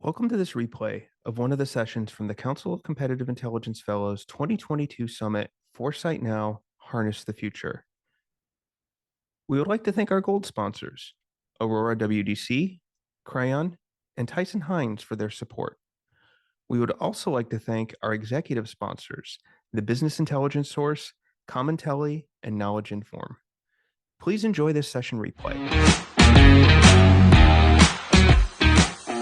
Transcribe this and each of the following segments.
Welcome to this replay of one of the sessions from the Council of Competitive Intelligence Fellows 2022 Summit, Foresight Now, Harness the Future. We would like to thank our gold sponsors, Aurora WDC, Crayon, and Tyson Hines for their support. We would also like to thank our executive sponsors, the Business Intelligence Source, Commentelli, and Knowledge Inform. Please enjoy this session replay.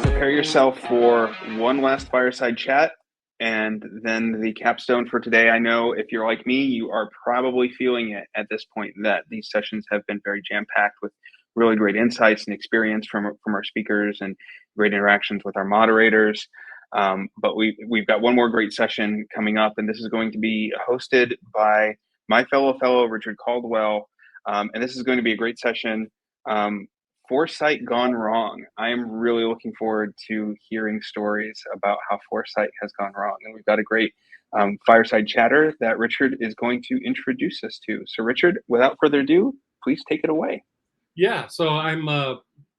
Prepare yourself for one last fireside chat and then the capstone for today. I know if you're like me, you are probably feeling it at this point that these sessions have been very jam-packed with really great insights and experience from our speakers and great interactions with our moderators. But we've got one more great session coming up, and this is going to be hosted by my fellow Richard Caldwell. And this is going to be a great session. Foresight gone wrong. I am really looking forward to hearing stories about how Foresight has gone wrong. And we've got a great fireside chatter that Richard is going to introduce us to. So Richard, without further ado, please take it away. Yeah, so I'm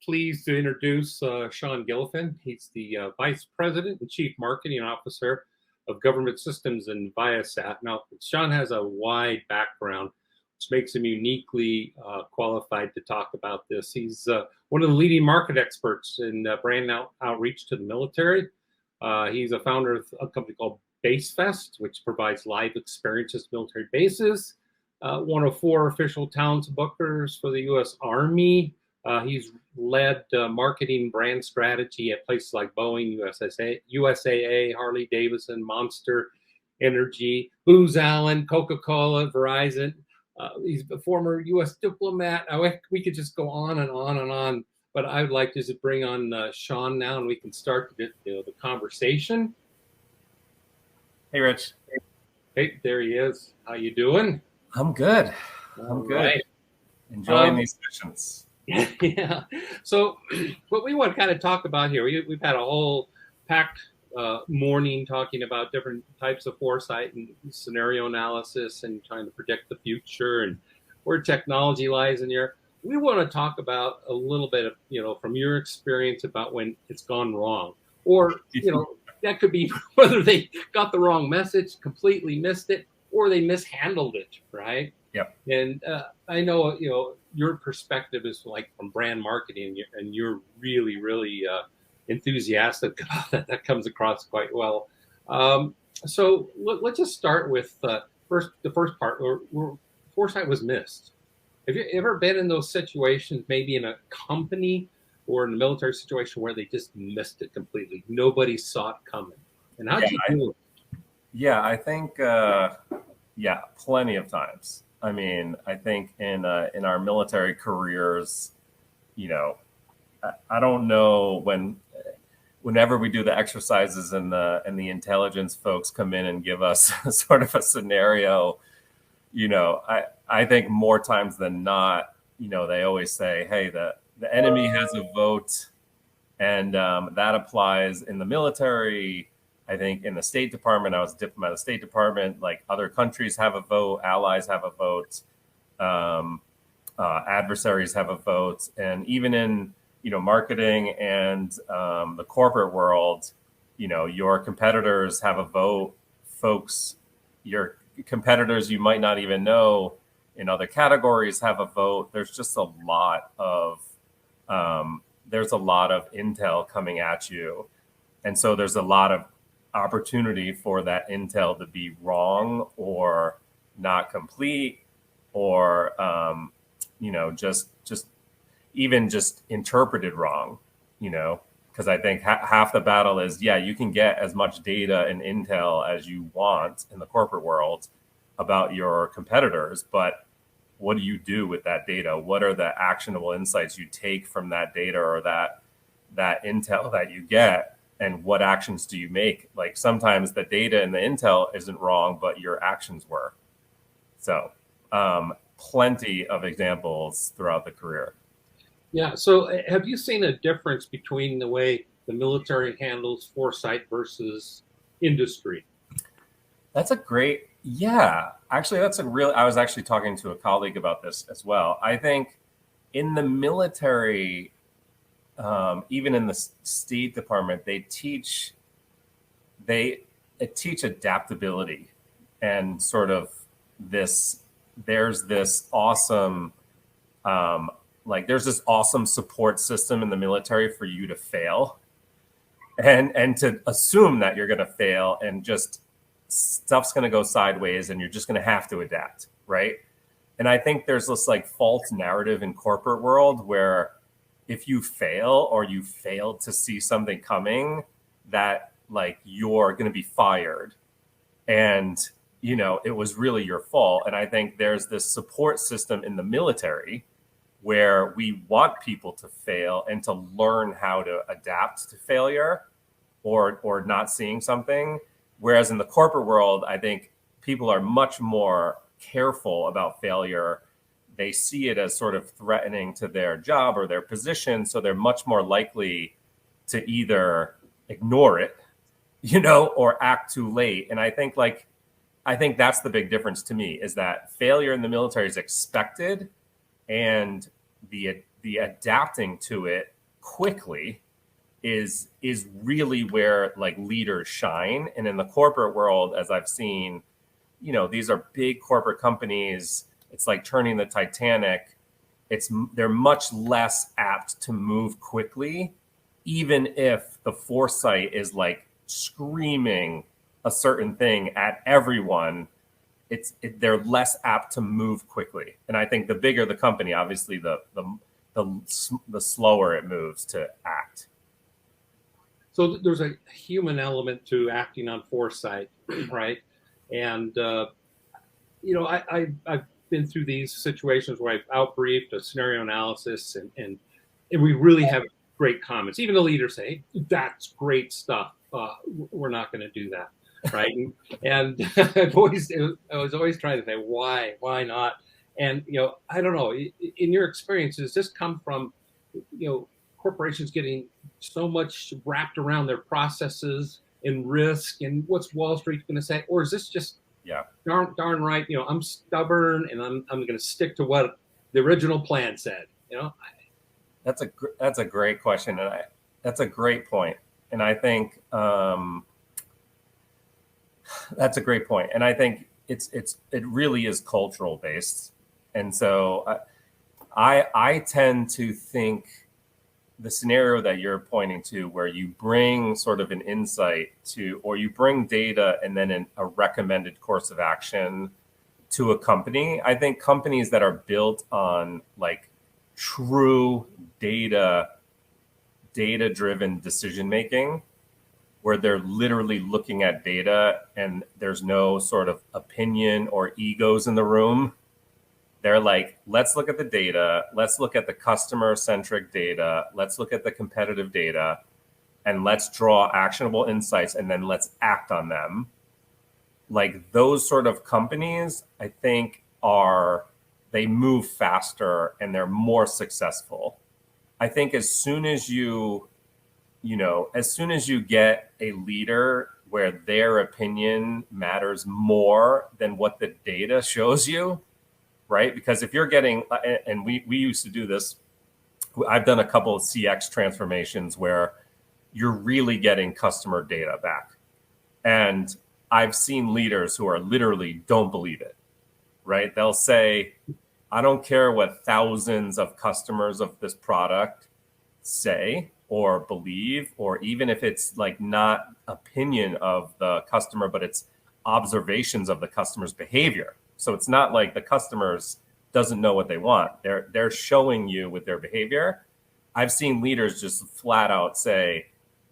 pleased to introduce Sean Gillifin. He's the Vice President and Chief Marketing Officer of Government Systems in Viasat. Now, Sean has a wide background, which makes him uniquely qualified to talk about this. He's one of the leading market experts in brand outreach to the military. He's a founder of a company called BaseFest, which provides live experiences to military bases. One of 4 official talent bookers for the U.S. Army. He's led marketing brand strategy at places like Boeing, USAA, Harley-Davidson, Monster Energy, Booz Allen, Coca-Cola, Verizon. He's a former U.S. diplomat. We could just go on and on and on, but I would like to just bring on Sean now, and we can start the conversation. Hey, Rich. Hey, there he is. How you doing? I'm good. I'm good. Right. Enjoying these sessions. Yeah. So what we want to kind of talk about here, we've had a whole packed morning talking about different types of foresight and scenario analysis and trying to predict the future and where technology lies in here. We want to talk about a little bit of, from your experience about when it's gone wrong, or, that could be whether they got the wrong message, completely missed it, or they mishandled it, right? Yep. And I know, your perspective is like from brand marketing, and you're really, really enthusiastic about that. That comes across quite well. So let's just start with the first part where foresight was missed. Have you ever been in those situations, maybe in a company or in a military situation, where they just missed it completely? Nobody saw it coming. And how did you do it? Yeah, I think, plenty of times. I mean, I think in our military careers, I don't know whenever we do the exercises and the intelligence folks come in and give us sort of a scenario, I think more times than not, they always say, hey, the enemy has a vote, and that applies in the military. I think in the State Department, I was a diplomat of the State Department, like other countries have a vote, allies have a vote, adversaries have a vote. And even in, marketing and the corporate world, your competitors have a vote. Folks, your competitors you might not even know in other categories have a vote. There's just a lot of intel coming at you. And so there's a lot of opportunity for that intel to be wrong or not complete, or just interpreted wrong, because I think half the battle is, you can get as much data and intel as you want in the corporate world about your competitors, but what do you do with that data? What are the actionable insights you take from that data or that intel that you get? And what actions do you make? Like sometimes the data and the intel isn't wrong, but your actions were. So plenty of examples throughout the career. Yeah. So have you seen a difference between the way the military handles foresight versus industry? I was actually talking to a colleague about this as well. I think in the military, even in the State Department, they teach adaptability and sort of this. There's this awesome there's this awesome support system in the military for you to fail and to assume that you're going to fail and just stuff's going to go sideways and you're just going to have to adapt, right? And I think there's this like false narrative in corporate world where if you fail or you fail to see something coming, that like you're going to be fired and it was really your fault. And I think there's this support system in the military where we want people to fail and to learn how to adapt to failure or not seeing something. Whereas in the corporate world, I think people are much more careful about failure. They see it as sort of threatening to their job or their position. So they're much more likely to either ignore it, or act too late. And I think that's the big difference to me, is that failure in the military is expected, and the adapting to it quickly is really where like leaders shine. And in the corporate world, as I've seen, these are big corporate companies. It's like turning the Titanic. They're much less apt to move quickly, even if the foresight is like screaming a certain thing at everyone. They're less apt to move quickly. And I think the bigger the company, obviously the slower it moves to act. So there's a human element to acting on foresight, right? And I've been through these situations where I've outbriefed a scenario analysis, and we really have great comments. Even the leaders say, hey, "That's great stuff. We're not going to do that." Right. And I was always trying to say, why not? And, I don't know, in your experience, does this come from, corporations getting so much wrapped around their processes and risk and what's Wall Street going to say? Or is this just darn right, I'm stubborn and I'm going to stick to what the original plan said, That's a great question. And that's a great point. And I think, that's a great point. And I think it really is cultural based. And so I tend to think the scenario that you're pointing to, where you bring sort of an insight to, or you bring data and then a recommended course of action to a company. I think companies that are built on like true data-driven decision making, where they're literally looking at data and there's no sort of opinion or egos in the room. They're like, let's look at the data. Let's look at the customer-centric data. Let's look at the competitive data, and let's draw actionable insights, and then let's act on them. Like those sort of companies, I think they move faster and they're more successful. I think as soon as you get a leader where their opinion matters more than what the data shows you, right? Because if you're getting, and we used to do this, I've done a couple of CX transformations where you're really getting customer data back. And I've seen leaders who are literally don't believe it, right? They'll say, I don't care what thousands of customers of this product say or believe, or even if it's like not opinion of the customer, but it's observations of the customer's behavior. So it's not like the customers doesn't know what they want. They're showing you with their behavior. I've seen leaders just flat out say,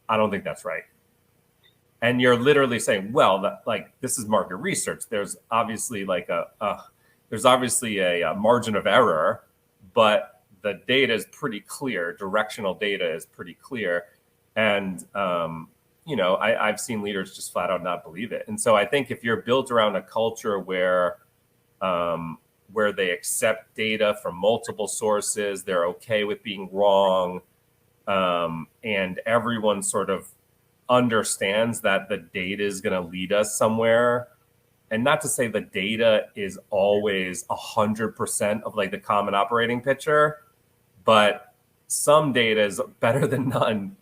I don't think that's right. And you're literally saying, well, this is market research. There's obviously a margin of error, but the data is pretty clear. Directional data is pretty clear. And, I've seen leaders just flat out not believe it. And so I think if you're built around a culture where they accept data from multiple sources, they're okay with being wrong, and everyone sort of understands that the data is going to lead us somewhere. And not to say the data is always 100% of like the common operating picture, but some data is better than none.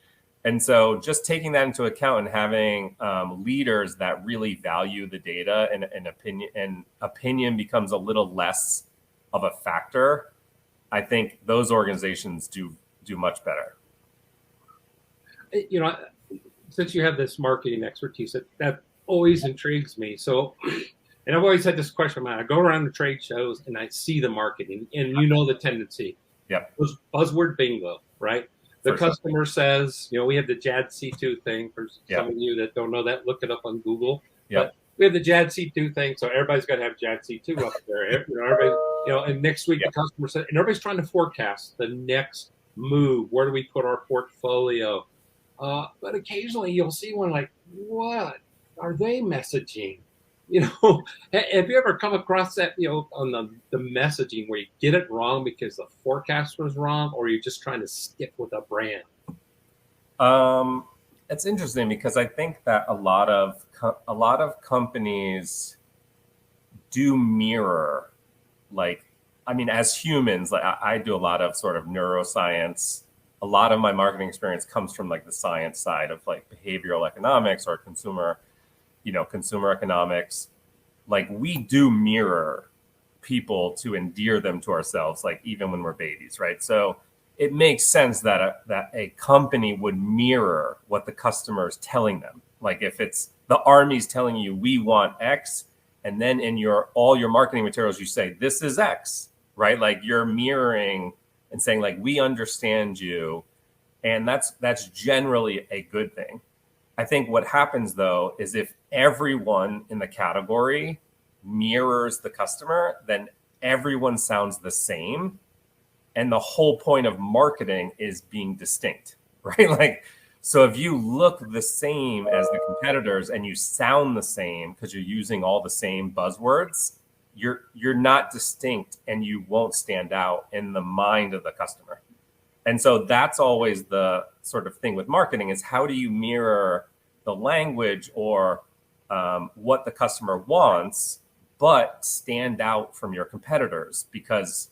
And so just taking that into account and having leaders that really value the data and opinion becomes a little less of a factor, I think those organizations do much better. You know, since you have this marketing expertise, that always intrigues me. So, and I've always had this question, man. I go around the trade shows and I see the marketing, and you know the tendency. Yep. Buzzword bingo, right? The For sure. customer says, you know, we have the JAD-C2 thing. For Yep. some of you that don't know that, look it up on Google. Yep. But we have the JAD-C2 thing, so everybody's got to have JAD-C2 up there. You know, everybody, you know, and next week Yep. the customer said, and everybody's trying to forecast the next move. Where do we put our portfolio? But occasionally you'll see one like, what are they messaging? You know, have you ever come across that, you know, on the messaging where you get it wrong because the forecast was wrong, or you're just trying to stick with a brand? It's interesting because I think that a lot of companies do mirror, like, I mean, as humans, like I do a lot of sort of neuroscience. A lot of my marketing experience comes from like the science side of like behavioral economics or consumer economics. Like we do mirror people to endear them to ourselves, like even when we're babies, right? So it makes sense that a company would mirror what the customer is telling them. Like if it's the Army's telling you we want X, and then in all your marketing materials you say this is X, right? Like you're mirroring and saying like we understand you, and that's generally a good thing. I think what happens though is if everyone in the category mirrors the customer, then everyone sounds the same. And the whole point of marketing is being distinct, right? Like, so if you look the same as the competitors and you sound the same because you're using all the same buzzwords, you're not distinct and you won't stand out in the mind of the customer. And so that's always the sort of thing with marketing is how do you mirror the language or what the customer wants, but stand out from your competitors because,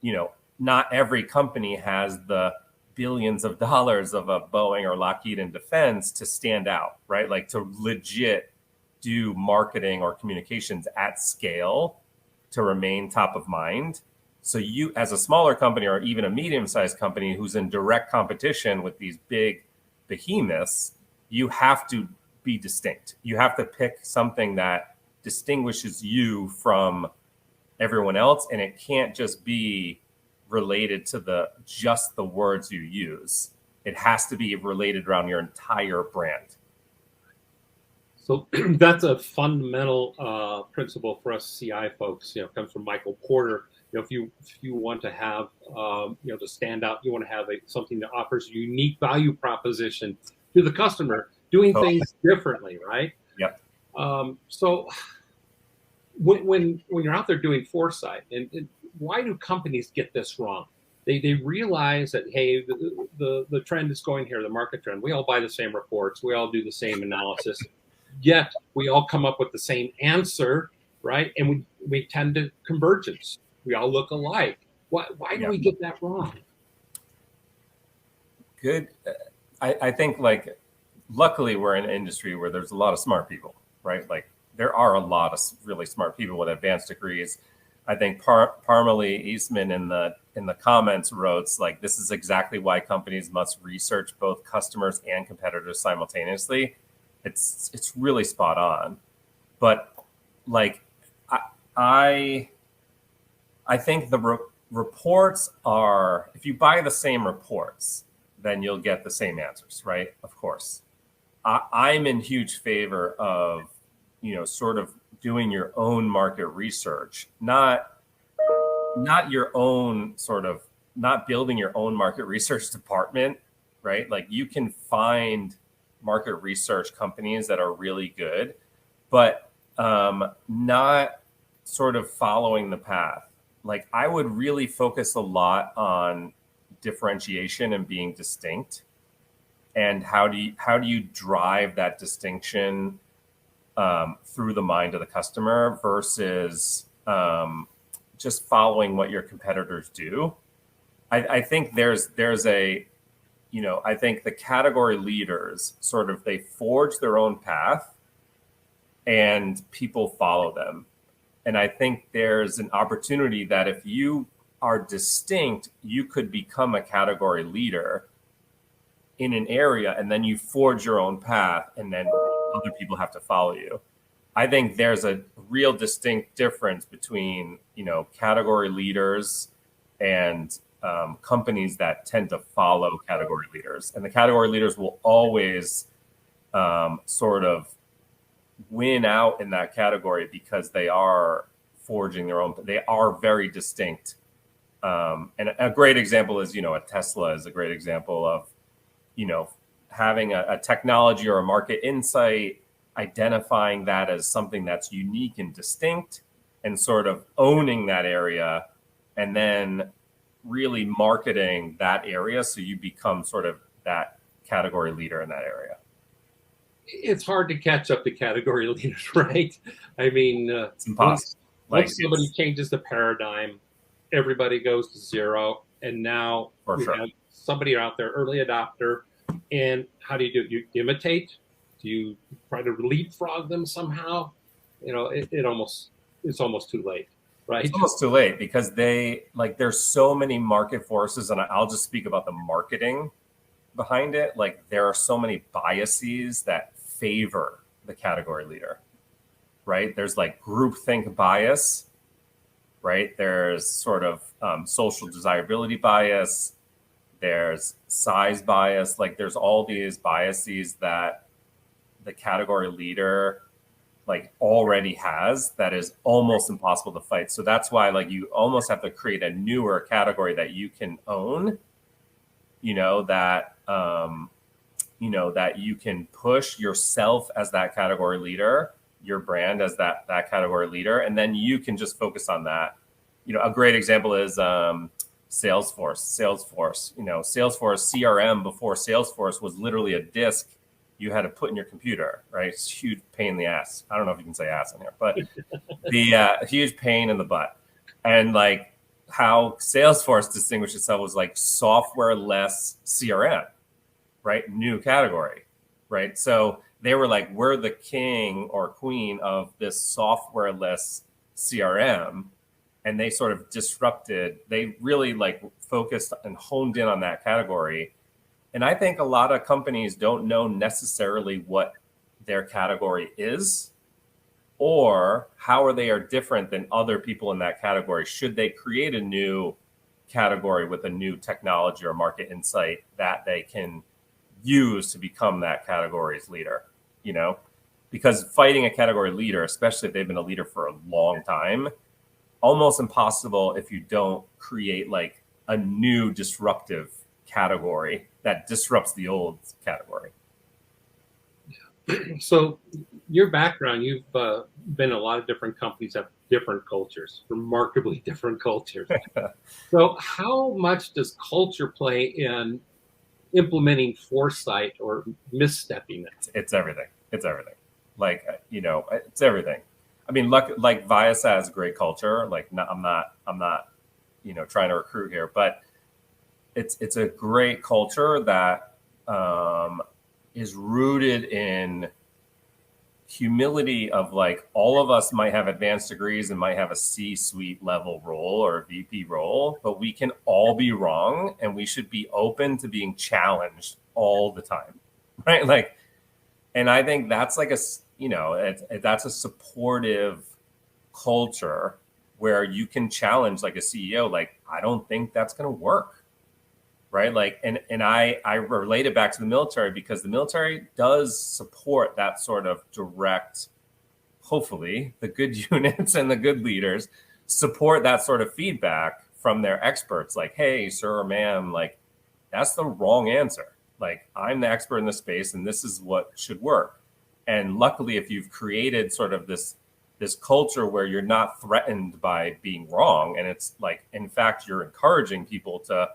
you know, not every company has the billions of dollars of a Boeing or Lockheed in defense to stand out, right? Like to legit do marketing or communications at scale to remain top of mind. So you, as a smaller company or even a medium-sized company who's in direct competition with these big behemoths, you have to be distinct. You have to pick something that distinguishes you from everyone else, and it can't just be related to just the words you use. It has to be related around your entire brand. So that's a fundamental principle for us CI folks. You know, comes from Michael Porter. You know, if you want to have you know, to stand out, you want to have something that offers a unique value proposition to the customer, doing things differently, right? Yep. So when you're out there doing foresight, and why do companies get this wrong? They realize that, hey, the trend is going here, the market trend. We all buy the same reports. We all do the same analysis. Yet we all come up with the same answer, right? And we tend to convergence. We all look alike. Why do we get that wrong? Good. I think, like, luckily we're in an industry where there's a lot of smart people, right? Like there are a lot of really smart people with advanced degrees. I think Parmalee Eastman in the comments wrote, like, this is exactly why companies must research both customers and competitors simultaneously. It's really spot on. But like I think the reports are, if you buy the same reports, then you'll get the same answers, right? Of course. I'm in huge favor of, you know, sort of doing your own market research, not your own sort of, not building your own market research department, right? Like you can find market research companies that are really good, but not sort of following the path. Like I would really focus a lot on differentiation and being distinct. And how do you drive that distinction through the mind of the customer versus just following what your competitors do? I think there's a, I think the category leaders sort of, they forge their own path and people follow them. And I think there's an opportunity that if you are distinct, you could become a category leader in an area, and then you forge your own path, and then other people have to follow you. I think there's a real distinct difference between, category leaders and companies that tend to follow category leaders. And the category leaders will always sort of win out in that category because they are forging their own, they are very distinct. And a great example is, a Tesla is a great example of, having a technology or a market insight, identifying that as something that's unique and distinct, and sort of owning that area, and then really marketing that area so you become sort of that category leader in that area. It's hard to catch up to category leaders, right? I mean, it's impossible. Once somebody changes the paradigm, everybody goes to zero, and now we have somebody out there, early adopter. And how do you do it? You imitate? Do you try to leapfrog them somehow? It's almost too late, right? It's almost too late because there's so many market forces, and I'll just speak about the marketing behind it. Like, there are so many biases that favor the category leader, right? There's like groupthink bias, right? There's sort of social desirability bias. There's size bias. Like, there's all these biases that the category leader already has that is almost impossible to fight. So that's why you almost have to create a newer category that you can own, that you can push yourself as that category leader, your brand as that category leader, and then you can just focus on that. A great example is Salesforce. Salesforce CRM before Salesforce was literally a disk you had to put in your computer, right? It's a huge pain in the ass. I don't know if you can say ass in here, but the huge pain in the butt. And how Salesforce distinguished itself was software-less CRM, right? New category, right? So they were we're the king or queen of this software-less CRM. And they sort of disrupted, they really focused and honed in on that category. And I think a lot of companies don't know necessarily what their category is or how they are different than other people in that category. Should they create a new category with a new technology or market insight that they can use to become that category's leader, Because fighting a category leader, especially if they've been a leader for a long time, almost impossible if you don't create a new disruptive category that disrupts the old category. So your background, you've been in a lot of different companies that have different cultures, remarkably different cultures. So how much does culture play in implementing foresight or misstepping it? It's everything. It's everything. It's everything. I mean, Viasat has a great culture. I'm not, trying to recruit here, but it's a great culture that is rooted in humility of all of us might have advanced degrees and might have a C-suite level role or a VP role, but we can all be wrong and we should be open to being challenged all the time, right? And I think that's that's a supportive culture where you can challenge a CEO, I don't think that's going to work. Right. And I relate it back to the military because the military does support that sort of direct, hopefully the good units and the good leaders support that sort of feedback from their experts. Hey, sir or ma'am, that's the wrong answer. I'm the expert in this space and this is what should work. And luckily, if you've created sort of this culture where you're not threatened by being wrong, and it's in fact, you're encouraging people to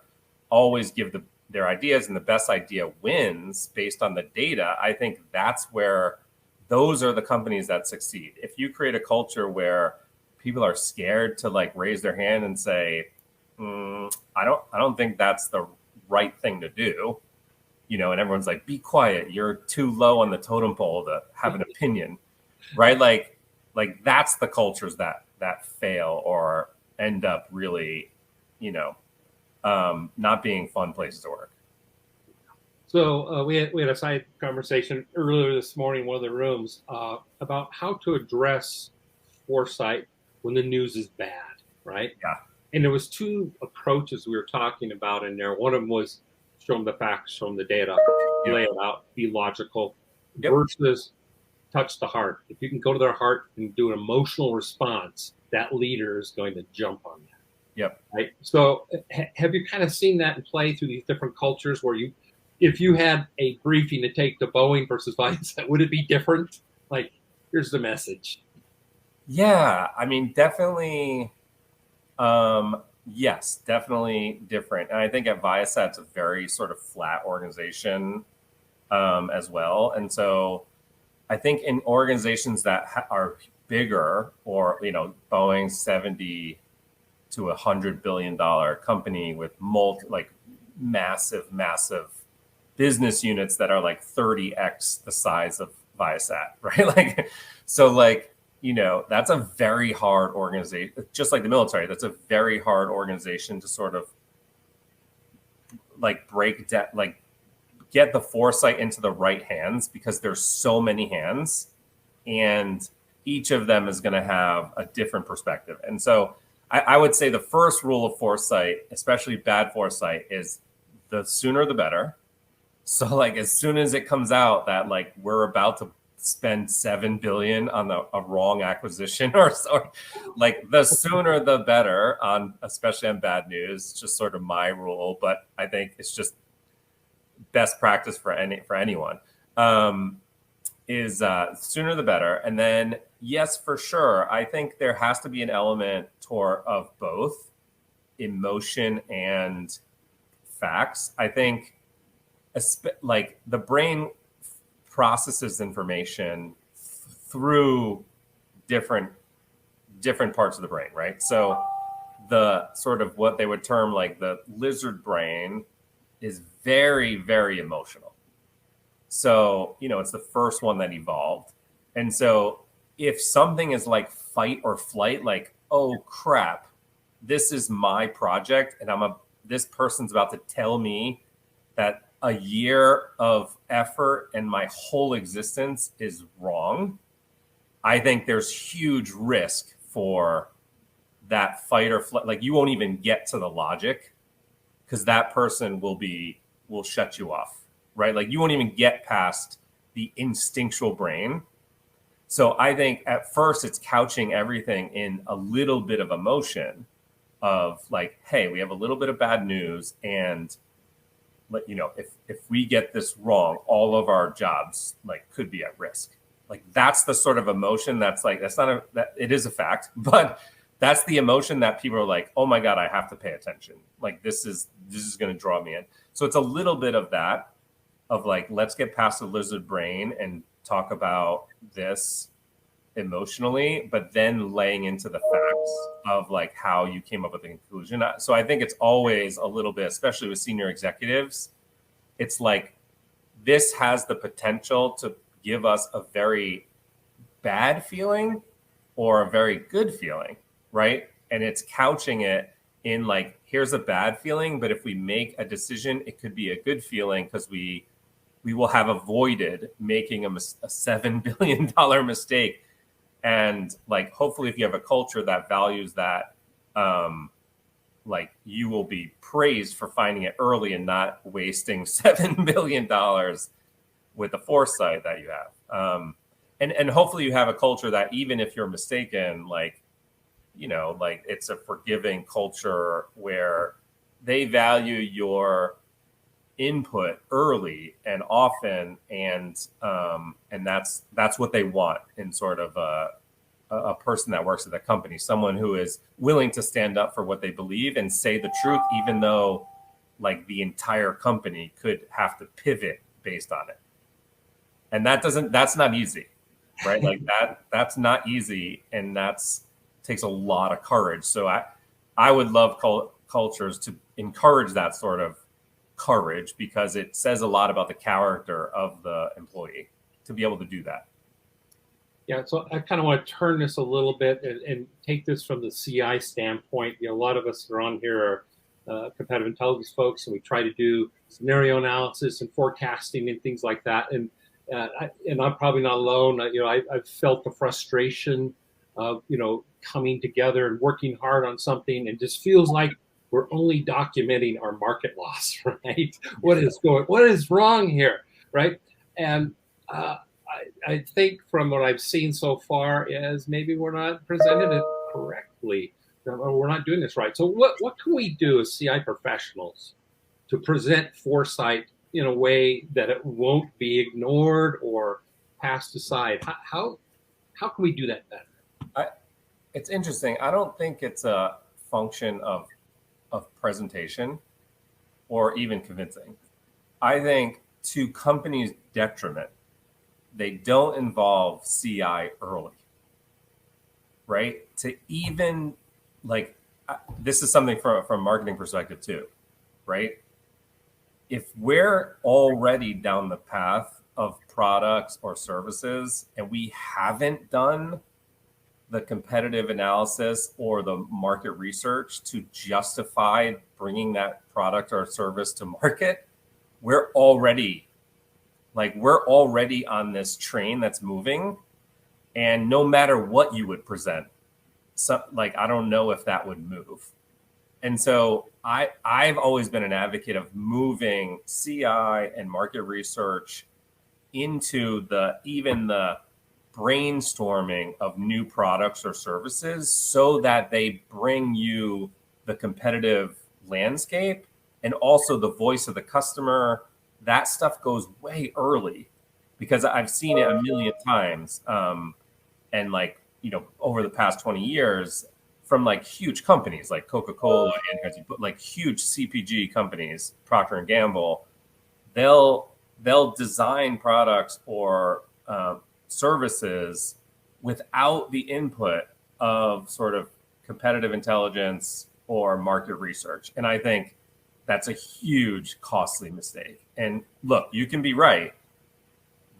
always give their ideas, and the best idea wins based on the data, I think that's where those are the companies that succeed. If you create a culture where people are scared to raise their hand and say, I don't think that's the right thing to do. And everyone's like, be quiet. You're too low on the totem pole to have an opinion, right? Like that's the cultures that fail or end up really, not being fun places to work. So we had a side conversation earlier this morning in one of the rooms about how to address foresight when the news is bad, right? Yeah. And there was two approaches we were talking about in there. One of them was show them the facts, show them the data, lay it out, be logical, versus touch the heart. If you can go to their heart and do an emotional response, that leader is going to jump on that. Yep. Right. So have you kind of seen that in play through these different cultures where if you had a briefing to take to Boeing versus Viasat, would it be different? Like, here's the message. Yeah, I mean, definitely. Yes, definitely different. And I think at Viasat, it's a very sort of flat organization as well. And so I think in organizations that are bigger, or, Boeing 70 to $100 billion company with massive business units that are like 30x the size of Viasat, right? That's a very hard organization, just like the military. That's a very hard organization to sort of get the foresight into the right hands, because there's so many hands and each of them is going to have a different perspective. And so I would say the first rule of foresight, especially bad foresight, is the sooner the better. So as soon as it comes out that we're about to spend $7 billion on a wrong acquisition or so, the sooner the better, especially on bad news. Just sort of my rule, but I think it's just best practice for anyone. Is sooner the better. And then yes, for sure, I think there has to be an element of both emotion and facts. I think the brain processes information through different parts of the brain, right? So the sort of what they would term the lizard brain is very, very emotional. So, it's the first one that evolved. And so if something is like fight or flight, oh crap, this is my project and this person's about to tell me that a year of effort and my whole existence is wrong, I think there's huge risk for that fight or flight. You won't even get to the logic, because that person will shut you off, right? You won't even get past the instinctual brain. So I think at first it's couching everything in a little bit of emotion of hey, we have a little bit of bad news, and if we get this wrong, all of our jobs could be at risk. That's the sort of emotion that's it is a fact, but that's the emotion that people are oh my God, I have to pay attention. This is going to draw me in. So it's a little bit of that, of let's get past the lizard brain and talk about this emotionally, but then laying into the facts of how you came up with the conclusion. So I think it's always a little bit, especially with senior executives, it's this has the potential to give us a very bad feeling or a very good feeling, right? And it's couching it in here's a bad feeling, but if we make a decision, it could be a good feeling, because we will have avoided making a $7 billion mistake. And hopefully if you have a culture that values that, you will be praised for finding it early and not wasting $7 billion with the foresight that you have. And hopefully you have a culture that even if you're mistaken, it's a forgiving culture where they value your input early and often, and that's what they want in sort of a person that works at the company, someone who is willing to stand up for what they believe and say the truth, even though the entire company could have to pivot based on it. And that's not easy, right? That's not easy, and takes a lot of courage. So I would love cultures to encourage that sort of courage, because it says a lot about the character of the employee to be able to do that. Yeah, so I kind of want to turn this a little bit and take this from the CI standpoint. A lot of us are on here are competitive intelligence folks, and we try to do scenario analysis and forecasting and things like that. And I'm probably not alone. I've felt the frustration of coming together and working hard on something, and just feels like we're only documenting our market loss, right? What is wrong here, right? And I think from what I've seen so far is maybe we're not presenting it correctly, or we're not doing this right. So what can we do as CI professionals to present Foresight in a way that it won't be ignored or passed aside? How can we do that better? It's interesting. I don't think it's a function of presentation or even convincing. I think to companies' detriment, they don't involve CI early, right? To even this is something from a marketing perspective too, right? If we're already down the path of products or services and we haven't done the competitive analysis or the market research to justify bringing that product or service to market, we're already on this train that's moving. And no matter what you would present, I don't know if that would move. And so I've always been an advocate of moving CI and market research into even the brainstorming of new products or services, so that they bring you the competitive landscape and also the voice of the customer. That stuff goes way early, because I've seen it a million times. And over the past 20 years, from huge companies like Coca-Cola and huge CPG companies, Procter and Gamble, they'll design products or services without the input of sort of competitive intelligence or market research. And I think that's a huge, costly mistake. And look, you can be right,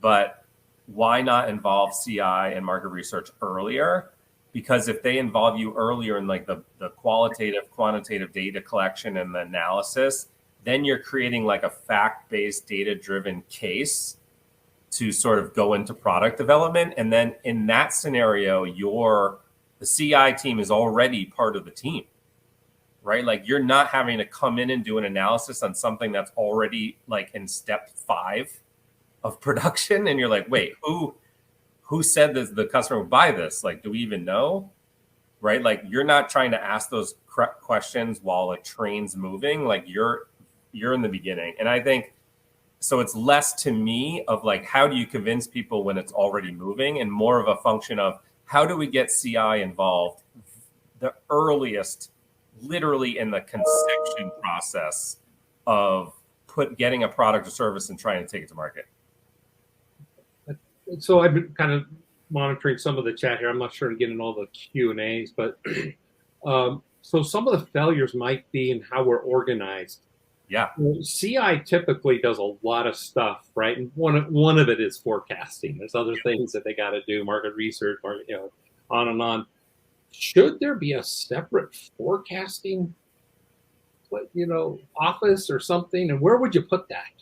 but why not involve CI and market research earlier? Because if they involve you earlier in the qualitative, quantitative data collection and the analysis, then you're creating a fact-based, data-driven case to sort of go into product development. And then in that scenario, the CI team is already part of the team, right? You're not having to come in and do an analysis on something that's already in step 5 of production. And you're like, wait, who said that the customer would buy this? Do we even know? Right? You're not trying to ask those questions while a train's moving. You're in the beginning. And I think, so it's less to me of how do you convince people when it's already moving, and more of a function of how do we get CI involved the earliest, literally in the conception process of getting a product or service and trying to take it to market. So I've been kind of monitoring some of the chat here. I'm not sure to get in all the Q&As, but so some of the failures might be in how we're organized. Yeah. CI typically does a lot of stuff, right? And one of it is forecasting. There's other things that they got to do, market research, on and on. Should there be a separate forecasting, office or something? And where would you put that?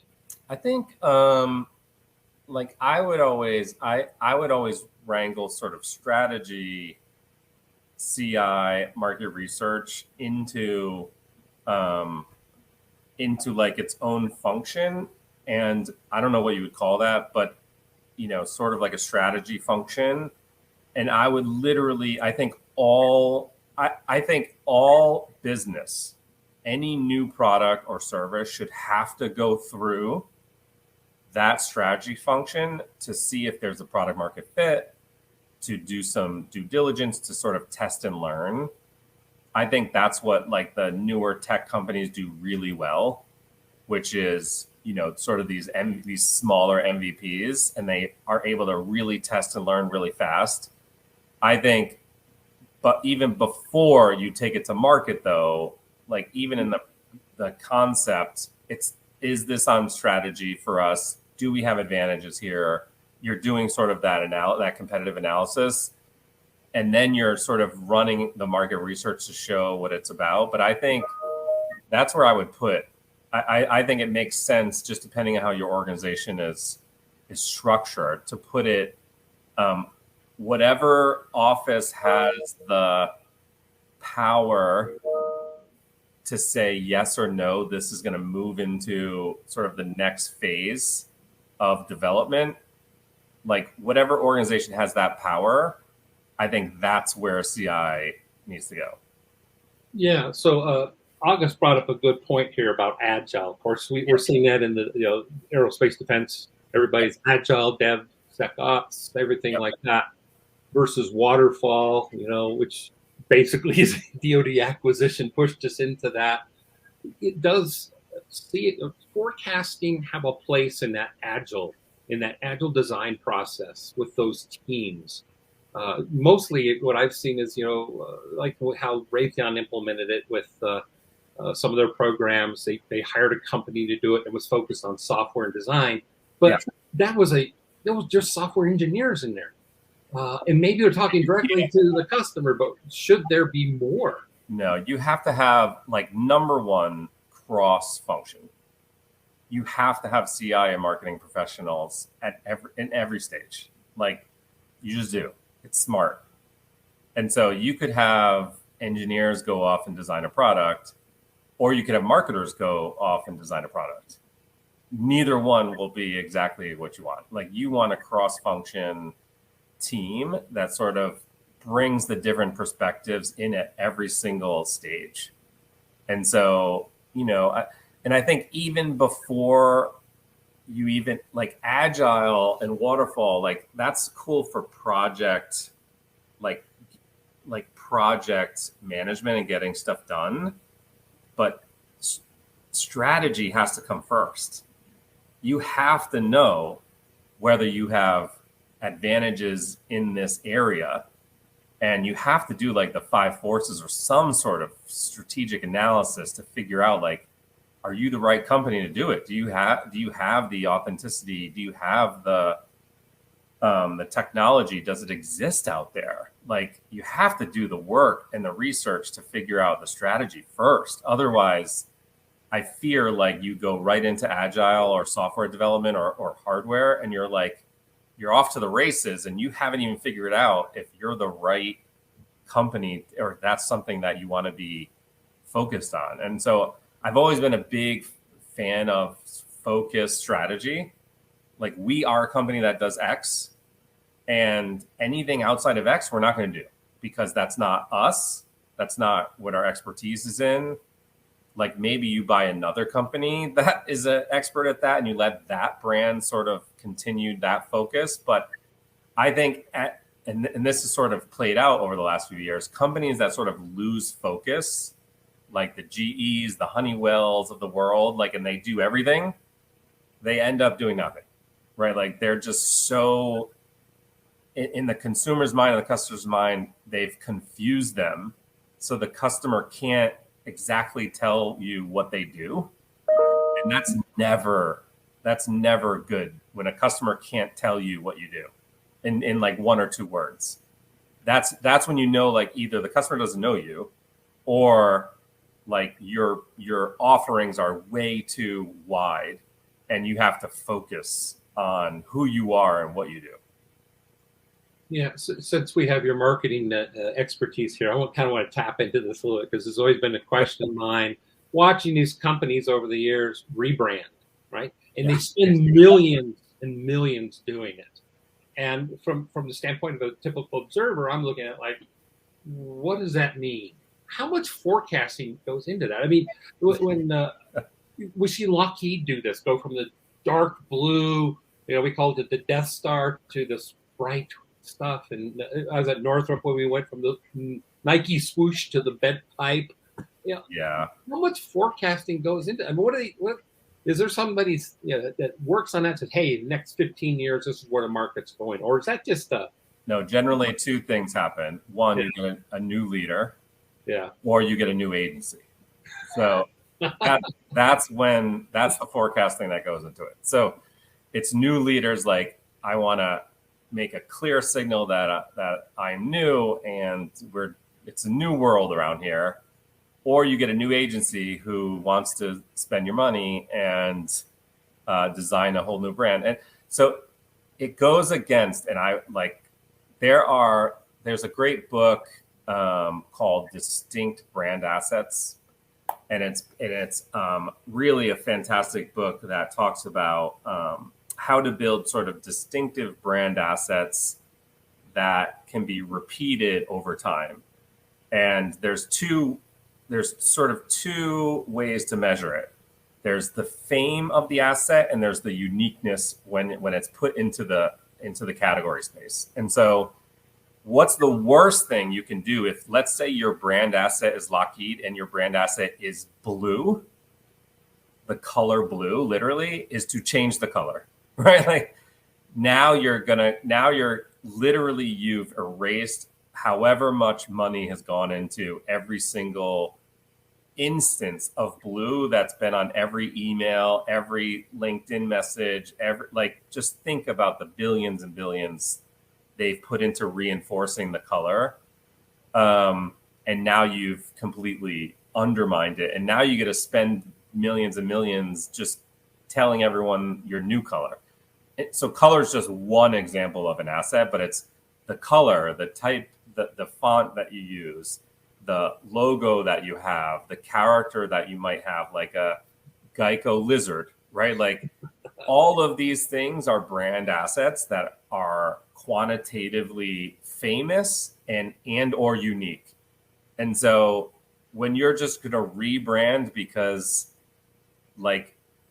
I think, I would always wrangle sort of strategy, CI, market research into its own function. And I don't know what you would call that, but sort of like a strategy function. And I would literally, I think all business, any new product or service should have to go through that strategy function to see if there's a product market fit, to do some due diligence, to sort of test and learn. I think that's what the newer tech companies do really well, which is, sort of these smaller MVPs, and they are able to really test and learn really fast. I think, but even before you take it to market though, like even in the concept, is this on strategy for us? Do we have advantages here? You're doing sort of that competitive analysis, and then you're sort of running the market research to show what it's about. But I think that's where I would put. I think it makes sense, just depending on how your organization is structured, to put it. Whatever office has the power to say yes or no, this is going to move into sort of the next phase of development. Like whatever organization has that power, I think that's where CI needs to go. Yeah. So August brought up a good point here about agile. Of course, we're seeing that in the aerospace defense. Everybody's agile, dev, SecOps, everything like that, versus waterfall, which basically is DoD acquisition pushed us into that. It does forecasting have a place in that agile design process with those teams. Mostly what I've seen is, like how Raytheon implemented it with some of their programs. They hired a company to do it and was focused on software and design, but there was just software engineers in there. And maybe they're talking directly to the customer, but should there be more? No, you have to have, like, number one, cross function. You have to have CI and marketing professionals in every stage. Like, you just do. It's smart. And so you could have engineers go off and design a product, or you could have marketers go off and design a product. Neither one will be exactly what you want. Like, you want a cross function team that sort of brings the different perspectives in at every single stage. And so, and I think even before you even, like, agile and waterfall, like, that's cool for project, like project management and getting stuff done. But strategy has to come first. You have to know whether you have advantages in this area, and you have to do like the 5 forces or some sort of strategic analysis to figure out, like, are you the right company to do it? Do you have the authenticity? Do you have the technology? Does it exist out there? Like, you have to do the work and the research to figure out the strategy first. Otherwise, I fear, like, you go right into agile or software development or hardware, and you're off to the races, and you haven't even figured out if you're the right company or if that's something that you want to be focused on. And so I've always been a big fan of focused strategy. Like, we are a company that does X, and anything outside of X, we're not going to do, because that's not us. That's not what our expertise is in. Like, maybe you buy another company that is an expert at that and you let that brand sort of continue that focus. But I think, and this is sort of played out over the last few years, companies that sort of lose focus, like the GEs, the Honeywells of the world, like, and they do everything, they end up doing nothing, right? Like, they're just so in the consumer's mind and the customer's mind, they've confused them. So the customer can't exactly tell you what they do. And that's never good, when a customer can't tell you what you do in like 1 or 2 words. That's when, like, either the customer doesn't know you, or like your offerings are way too wide and you have to focus on who you are and what you do. Yeah, so, since we have your marketing expertise here, I kind of want to tap into this a little bit, because there's always been a question of mine watching these companies over the years rebrand, right? And they spend millions and millions doing it. And from the standpoint of a typical observer, I'm looking at, like, what does that mean? How much forecasting goes into that? I mean, when we see Lockheed do this, go from the dark blue, we called it the Death Star, to this bright stuff. And I was at Northrop when we went from the Nike swoosh to the bent pipe. Yeah. How much forecasting goes into it? I mean, what is there somebody that works on that, says, hey, next 15 years, this is where the market's going? Or is that just No, generally 2 things happen. One, you get a new leader, or you get a new agency. So that's the forecasting that goes into it. So it's new leaders like, I want to make a clear signal that I'm new and it's a new world around here. Or you get a new agency who wants to spend your money and design a whole new brand. And so it goes against, and there's a great book called Distinct Brand Assets. And it's really a fantastic book that talks about how to build sort of distinctive brand assets that can be repeated over time. And there's sort of two ways to measure it. There's the fame of the asset, and there's the uniqueness when it's put into the category space. And so what's the worst thing you can do if, let's say, your brand asset is Lockheed and your brand asset is blue? The color blue literally is to change the color, right? Like you've erased however much money has gone into every single instance of blue that's been on every email, every LinkedIn message, just think about the billions and billions they've put into reinforcing the color. And now you've completely undermined it. And now you get to spend millions and millions just telling everyone your new color. So color is just one example of an asset, but it's the color, the type, the font that you use, the logo that you have, the character that you might have, like a Geico lizard, right? Like all of these things are brand assets that are quantitatively famous and or unique. And so when you're just going to rebrand because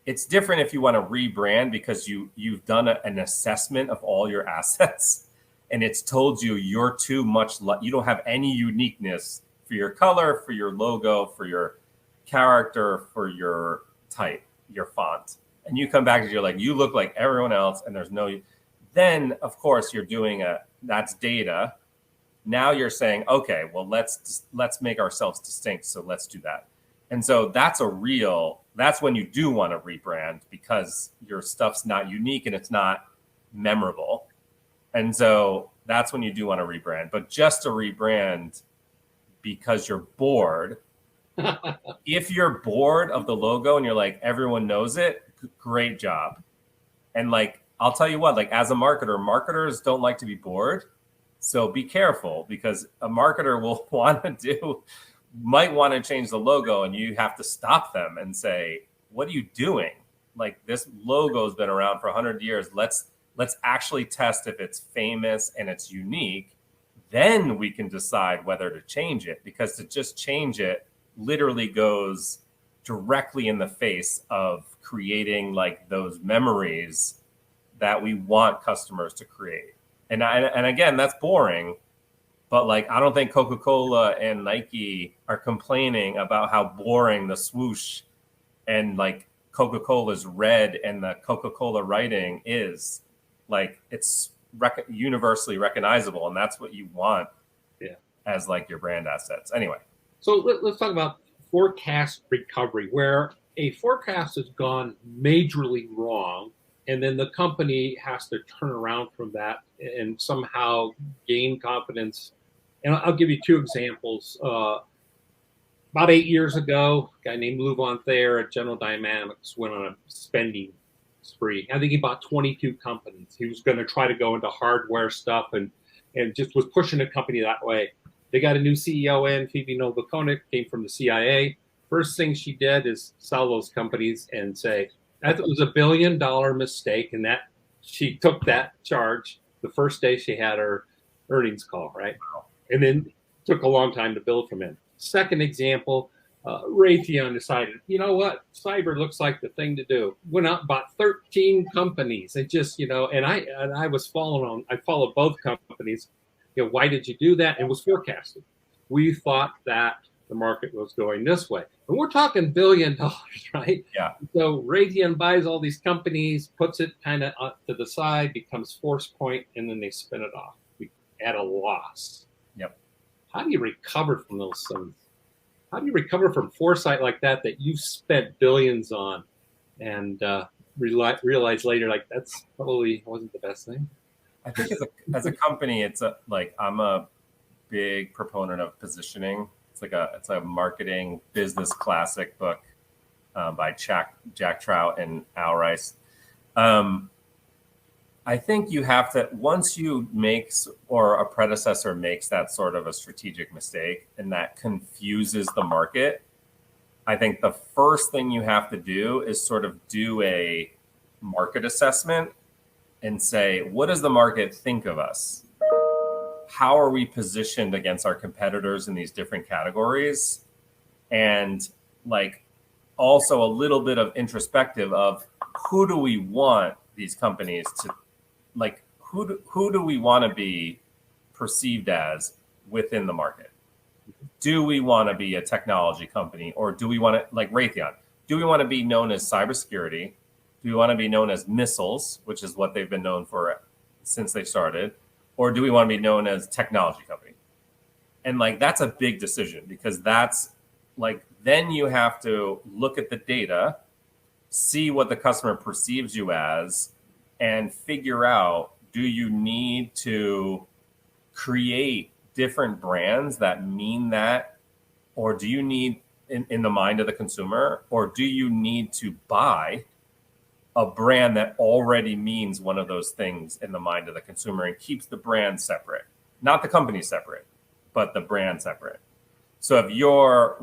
it's different if you want to rebrand because you've done an assessment of all your assets and it's told you you're too much, you don't have any uniqueness for your color, for your logo, for your character, for your type, your font. And you come back and you're like, you look like everyone else and there's no, then of course you're doing that's data. Now you're saying, okay, well, let's make ourselves distinct. So let's do that. And so that's when you do want to rebrand because your stuff's not unique and it's not memorable. And so that's when you do want to rebrand. But just to rebrand because you're bored, if you're bored of the logo and you're like, everyone knows it, great job. And I'll tell you what, as a marketer, marketers don't like to be bored. So be careful because a marketer might want to change the logo and you have to stop them and say, what are you doing? This logo has been around for 100 years. Let's actually test if it's famous and it's unique. Then we can decide whether to change it, because to just change it literally goes directly in the face of creating those memories that we want customers to create. And again, that's boring, but I don't think Coca-Cola and Nike are complaining about how boring the swoosh and Coca-Cola's red and the Coca-Cola writing is. It's universally recognizable, and that's what you want as your brand assets. Anyway. So let's talk about forecast recovery, where a forecast has gone majorly wrong, and then the company has to turn around from that and somehow gain confidence. And I'll give you two examples. About 8 years ago, a guy named Lou Von Thayer at General Dynamics went on a spending spree. I think he bought 22 companies. He was going to try to go into hardware stuff and just was pushing the company that way. They got a new CEO in, Phoebe Novakonik, came from the CIA. First thing she did is sell those companies and say, that was $1 billion mistake, and that she took that charge the first day she had her earnings call, right? And then took a long time to build from it. Second example, Raytheon decided, you know what, cyber looks like the thing to do. Went out and bought 13 companies. It just, and I was I followed both companies. Why did you do that? And was forecasted. We thought that the market was going this way. And we're talking $1 billion, right? Yeah. So Raytheon buys all these companies, puts it kind of to the side, becomes Force Point, and then they spin it off at a loss. Yep. How do you recover from those things? how do you recover from foresight like that you've spent billions on, and realize later like that's probably wasn't the best thing? I think as a company, it's like I'm a big proponent of positioning. It's a marketing business classic book by Jack Trout and Al Rice. I think you have to, once you or a predecessor makes that sort of a strategic mistake and that confuses the market, I think the first thing you have to do is sort of do a market assessment and say, what does the market think of us? How are we positioned against our competitors in these different categories? And like also a little bit of introspective of who do we want these companies to, like, who do we want to be perceived as within the market? Do we want to be a technology company, or do we want to, like Raytheon, do we want to be known as cybersecurity? Do we want to be known as missiles, which is what they've been known for since they started? Or do we want to be known as technology company? And like, that's a big decision, because that's like, then you have to look at the data, see what the customer perceives you as, and figure out, do you need to create different brands that mean that, or do you need in the mind of the consumer, or do you need to buy a brand that already means one of those things in the mind of the consumer and keeps the brand separate, not the company separate, but the brand separate. So if your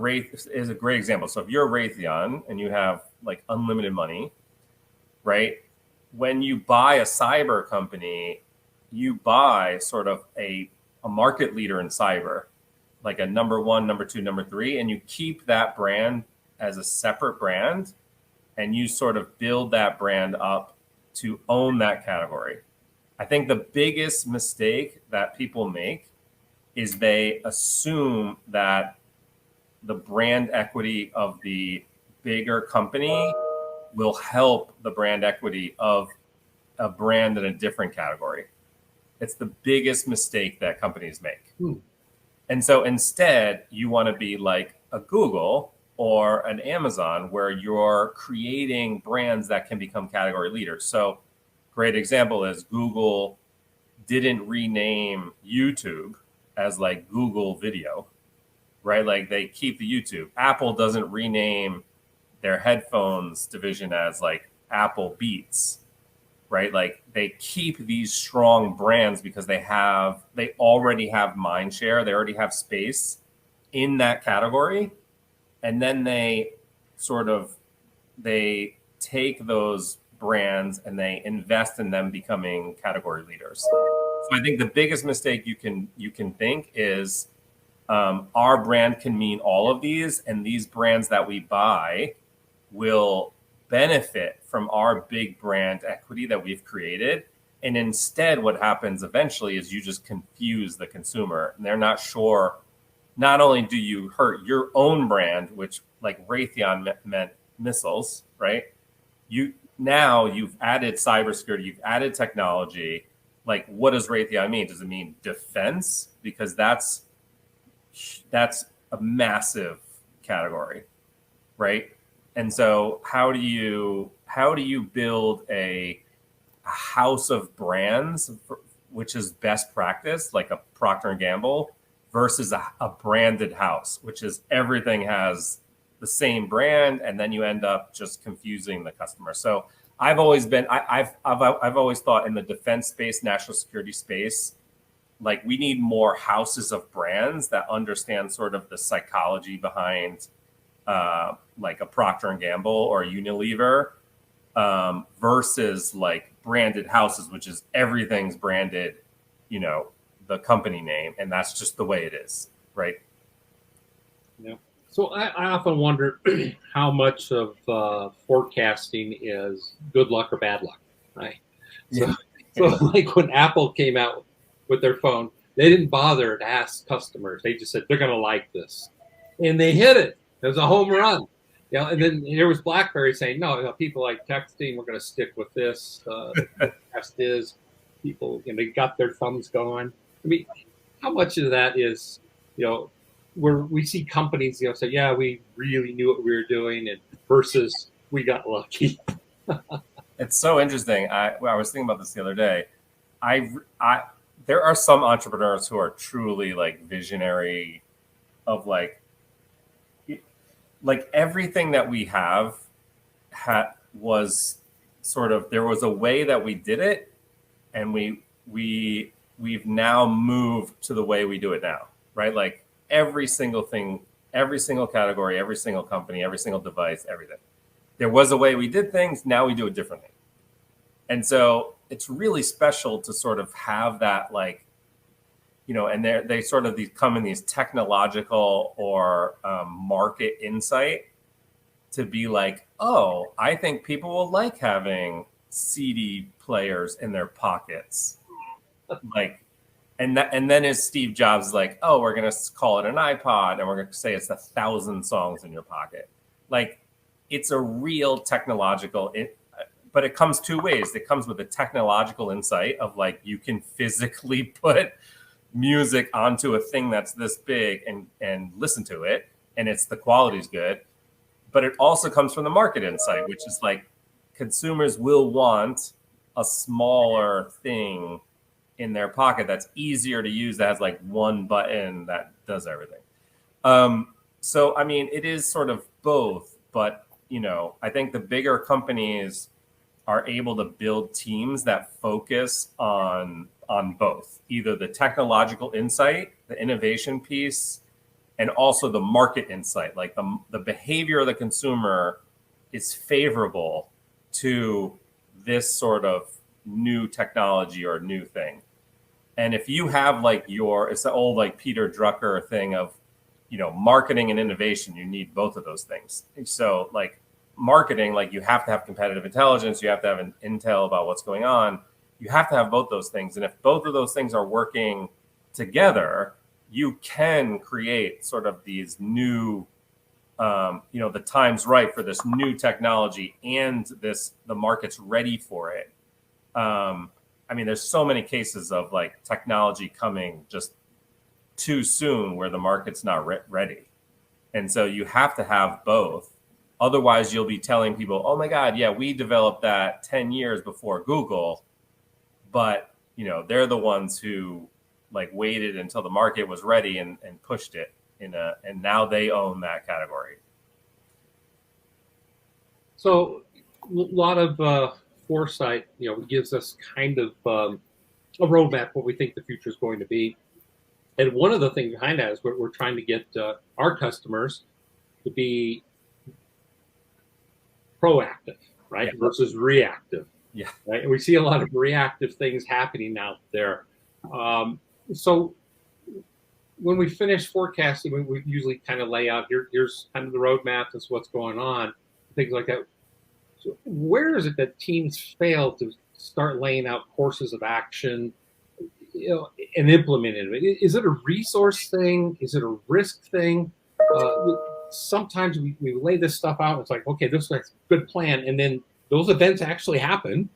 is a great example. So if you're Raytheon and you have like unlimited money, right? When you buy a cyber company, you buy sort of a market leader in cyber, like a number one, number two, number three, and you keep that brand as a separate brand, and you sort of build that brand up to own that category. I think the biggest mistake that people make is they assume that the brand equity of the bigger company will help the brand equity of a brand in a different category. It's the biggest mistake that companies make. And so instead, you want to be like a Google or an Amazon, where you're creating brands that can become category leaders. So great example is Google didn't rename YouTube as like Google Video, right? Like they keep the YouTube. Apple doesn't rename their headphones division as like Apple Beats, right? Like they keep these strong brands because they already have mind share. They already have space in that category. And then they take those brands and they invest in them becoming category leaders. So I think the biggest mistake you can think is our brand can mean all of these, and these brands that we buy will benefit from our big brand equity that we've created. And instead, what happens eventually is you just confuse the consumer, and they're not sure. Not only do you hurt your own brand, which like Raytheon meant missiles, right? You've added cybersecurity, you've added technology. Like, what does Raytheon mean? Does it mean defense? Because that's a massive category, right? And so how do you build a house of brands, which is best practice, like a Procter & Gamble, versus a branded house, which is everything has the same brand, and then you end up just confusing the customer. So I've always thought in the defense space, national security space, like we need more houses of brands that understand sort of the psychology behind like a Procter & Gamble or Unilever versus like branded houses, which is everything's branded, the company name, and that's just the way it is, right? Yeah. So I often wonder how much of forecasting is good luck or bad luck, right? Yeah. So like when Apple came out with their phone, they didn't bother to ask customers. They just said they're going to like this, and they hit it. It was a home run. And then there was BlackBerry saying, no, people like texting. We're going to stick with this. The test is people, they got their thumbs going. I mean, how much of that is, where we see companies, say, yeah, we really knew what we were doing, and versus we got lucky. It's so interesting. I was thinking about this the other day. I there are some entrepreneurs who are truly like visionary of like everything that we have was sort of, there was a way that we did it, and we've now moved to the way we do it now, right? Like every single thing, every single category, every single company, every single device, everything. There was a way we did things, now we do it differently. And so it's really special to sort of have that, like, and they sort of come in these technological or market insight to be like, oh, I think people will like having CD players in their pockets. Like, and then is Steve Jobs like, oh, we're going to call it an iPod and we're going to say it's 1,000 songs in your pocket. Like, it's a real technological, but it comes two ways. It comes with a technological insight of like, you can physically put music onto a thing that's this big and listen to it, and the quality's good. But it also comes from the market insight, which is like, consumers will want a smaller thing in their pocket that's easier to use, that has like one button that does everything. So I mean, it is sort of both, but I think the bigger companies are able to build teams that focus on both, either the technological insight, the innovation piece, and also the market insight. Like the behavior of the consumer is favorable to this sort of new technology or new thing. And if you have like it's the old like Peter Drucker thing of, marketing and innovation, you need both of those things. So like marketing, like you have to have competitive intelligence, you have to have an intel about what's going on. You have to have both those things. And if both of those things are working together, you can create sort of these new, the time's right for this new technology, and the market's ready for it. I mean, there's so many cases of like technology coming just too soon where the market's not ready. And so you have to have both. Otherwise, you'll be telling people, oh my God, yeah, we developed that 10 years before Google. But, they're the ones who like waited until the market was ready and pushed it and now they own that category. So a lot of foresight, gives us kind of a roadmap what we think the future is going to be. And one of the things behind that is we're trying to get our customers to be proactive, right, versus reactive. Yeah. Right. And we see a lot of reactive things happening out there. So when we finish forecasting, we usually kind of lay out here's kind of the roadmap, that's what's going on, things like that. So where is it that teams fail to start laying out courses of action, and implementing it? Is it a resource thing? Is it a risk thing? Sometimes we lay this stuff out. It's like, okay, this is a good plan. And then those events actually happen,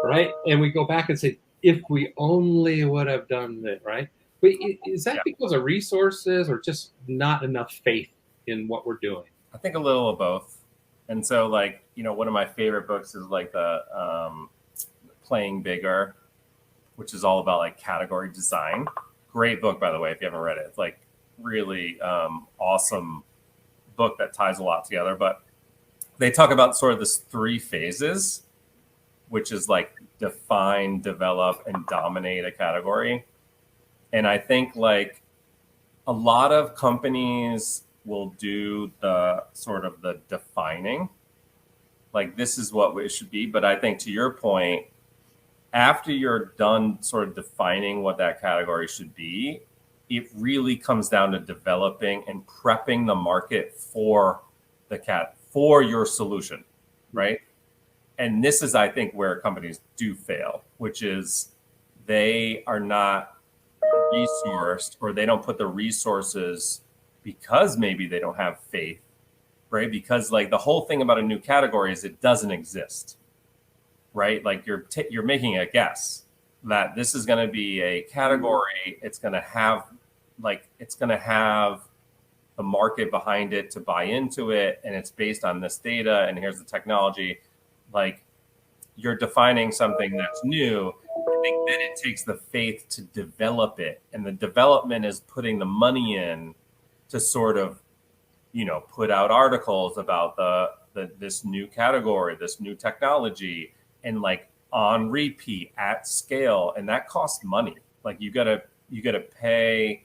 right? And we go back and say, if we only would have done that, right? But is that because of resources or just not enough faith in what we're doing? I think a little of both. And so like, one of my favorite books is like the Playing Bigger, which is all about like category design. Great book, by the way, if you haven't read it. It's like really awesome book that ties a lot together. But they talk about sort of this 3 phases, which is like define, develop, and dominate a category. And I think like a lot of companies will do the sort of the defining, like this is what it should be. But I think to your point, after you're done sort of defining what that category should be, it really comes down to developing and prepping the market for for your solution, right? And this is, I think, where companies do fail, which is they are not resourced, or they don't put the resources because maybe they don't have faith, right? Because like the whole thing about a new category is it doesn't exist, right? Like you're making a guess that this is going to be a category. It's going to have the market behind it to buy into it, and it's based on this data, and here's the technology. Like, you're defining something that's new. I think then it takes the faith to develop it, and the development is putting the money in to sort of, put out articles about this new category, this new technology, and like on repeat at scale, and that costs money. Like, you gotta pay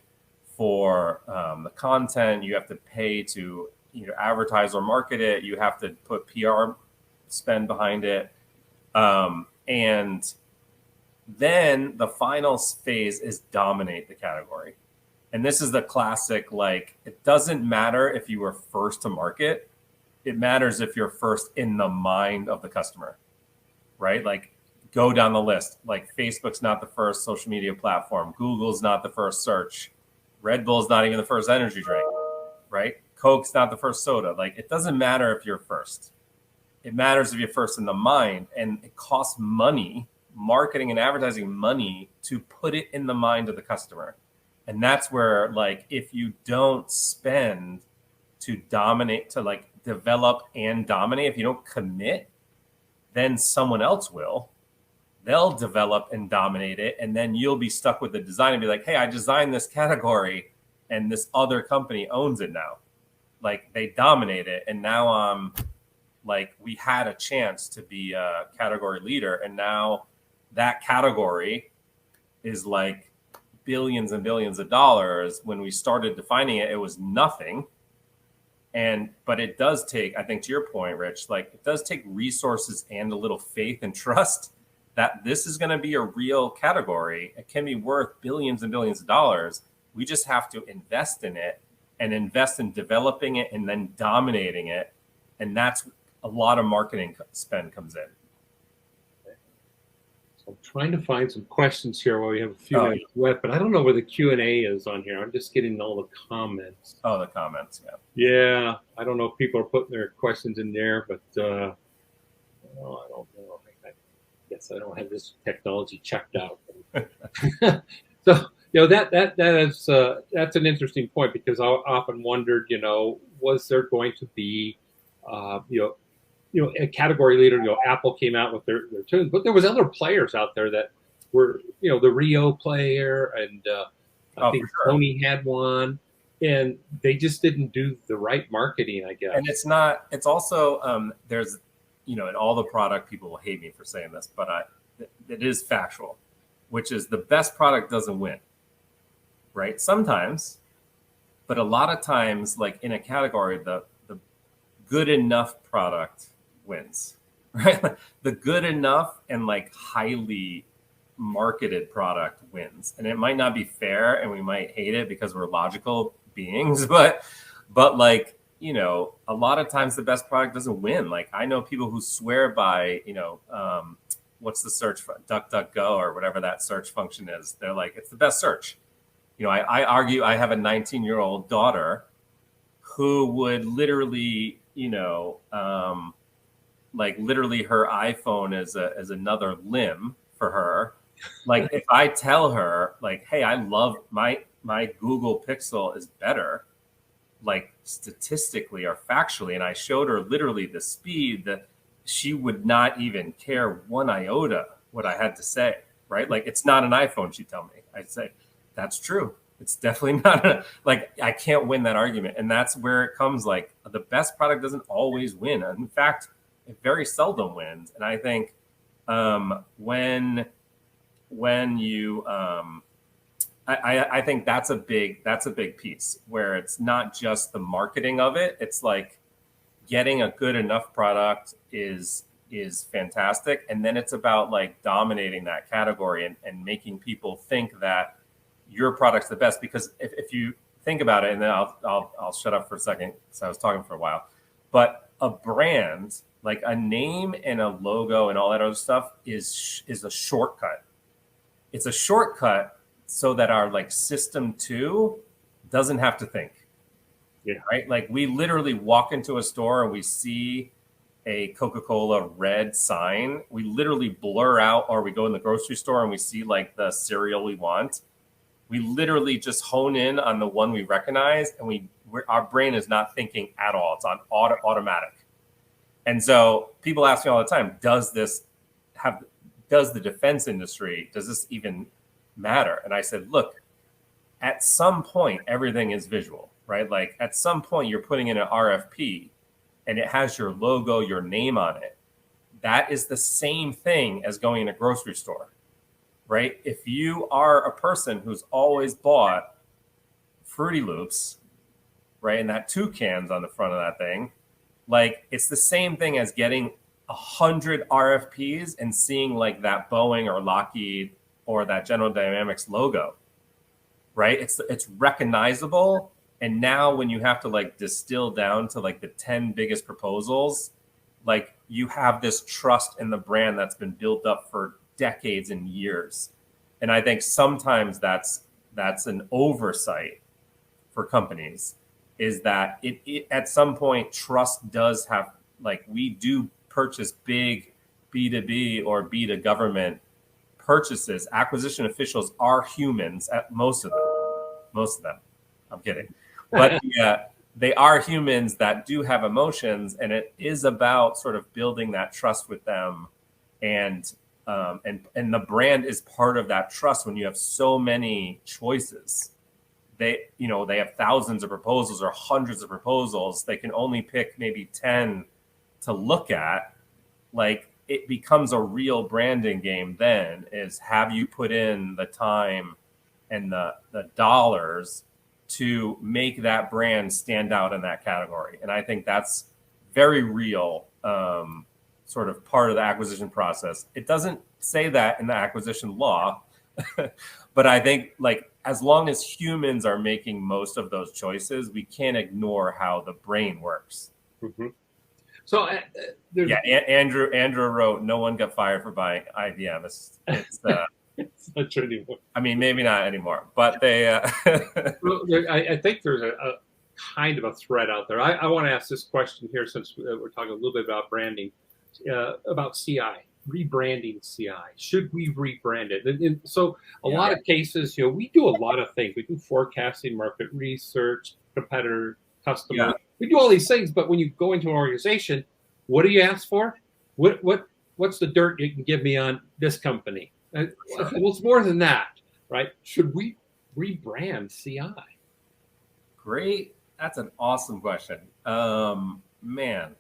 for the content. You have to pay to advertise or market it. You have to put PR spend behind it, and then the final phase is dominate the category. And this is the classic, like, it doesn't matter if you were first to market. It matters if you're first in the mind of the customer, right? Like, go down the list. Like, Facebook's not the first social media platform. Google's not the first search. Red Bull's not even the first energy drink, right? Coke's not the first soda. Like, it doesn't matter if you're first. It matters if you're first in the mind, and it costs money, marketing and advertising money, to put it in the mind of the customer. And that's where, like, if you don't spend to dominate, to like develop and dominate, if you don't commit, then someone else will. They'll develop and dominate it, and then you'll be stuck with the design and be like, hey, I designed this category and this other company owns it now. Like, they dominate it, and now like, we had a chance to be a category leader, and now that category is like billions and billions of dollars. When we started defining it, it was nothing. But it does take, I think, to your point, Rich, like, it does take resources and a little faith and trust that this is going to be a real category. It can be worth billions and billions of dollars. We just have to invest in it, and invest in developing it and then dominating it. And that's a lot of marketing spend comes in. So I'm trying to find some questions here while we have a few minutes left, but I don't know where the Q&A is on here. I'm just getting all the comments. Oh, the comments, yeah. Yeah, I don't know if people are putting their questions in there, but I don't know. I guess I don't have this technology checked out. So, that's an interesting point, because I often wondered, was there going to be, a category leader? Apple came out with their tunes, but there was other players out there that were, the Rio player, and I think Sony had one, and they just didn't do the right marketing, I guess. And it's also, there's, and all the product people will hate me for saying this, but it is factual, which is the best product doesn't win, right? Sometimes, but a lot of times, like in a category, the good enough product wins, right? The good enough and like highly marketed product wins. And it might not be fair, and we might hate it because we're logical beings, but like, a lot of times the best product doesn't win. Like, I know people who swear by, what's the search for, DuckDuckGo or whatever that search function is. They're like, it's the best search. I argue, I have a 19-year-old daughter who would literally, like, literally her iPhone is another limb for her. Like, if I tell her, like, hey, I love my Google Pixel is better, like, statistically or factually, and I showed her literally the speed, that she would not even care one iota what I had to say, right? Like, it's not an iPhone, she'd tell me. I'd say, that's true. It's definitely not like, I can't win that argument. And that's where it comes, like, the best product doesn't always win. In fact, it very seldom wins. And I think when you I think that's a big piece, where it's not just the marketing of it. It's like, getting a good enough product is fantastic. And then it's about like dominating that category and making people think that your product's the best. Because if you think about it, and then I'll shut up for a second because I was talking for a while, but a brand, like a name and a logo and all that other stuff is a shortcut. It's a shortcut so that our like system 2 doesn't have to think. Yeah. Right. Like, we literally walk into a store and we see a Coca-Cola red sign. We literally blur out, or we go in the grocery store and we see like the cereal we want. We literally just hone in on the one we recognize, and our brain is not thinking at all. It's on automatic. And so people ask me all the time, does the defense industry, does this even matter? And I said, look, at some point, everything is visual, right? Like at some point you're putting in an RFP and it has your logo, your name on it. That is the same thing as going in a grocery store, right? If you are a person who's always bought Fruity Loops, right, and that toucans on the front of that thing, like it's the same thing as getting 100 RFPs and seeing like that Boeing or Lockheed or that General Dynamics logo, right? It's recognizable. And now when you have to like distill down to like the 10 biggest proposals, like you have this trust in the brand that's been built up for decades and years. And I think sometimes that's an oversight for companies, is that it at some point trust does have, like we do purchase big B2B or B2 government purchases. Acquisition officials are humans, at most of them. I'm kidding. But yeah, they are humans that do have emotions, and it is about sort of building that trust with them. And the brand is part of that trust. When you have so many choices, they have thousands of proposals or hundreds of proposals. They can only pick maybe 10 to look at. Like it becomes a real branding game then, is have you put in the time and the dollars to make that brand stand out in that category. And I think that's very real, sort of part of the acquisition process. It doesn't say that in the acquisition law, but I think like as long as humans are making most of those choices, we can't ignore how the brain works. Mm-hmm. So Andrew wrote, "No one got fired for buying IBM." It's not true anymore. I mean, maybe not anymore, but they. Well, I think there's a kind of a thread out there. I want to ask this question here, since we're talking a little bit about branding, about CI, rebranding CI. Should we rebrand it? And so a lot of cases, we do a lot of things. We do forecasting, market research, competitor, customer. Yeah. We do all these things, but when you go into an organization, what do you ask for? What's the dirt you can give me on this company? Well, it's more than that, right? Should we rebrand CI? Great. That's an awesome question. Man,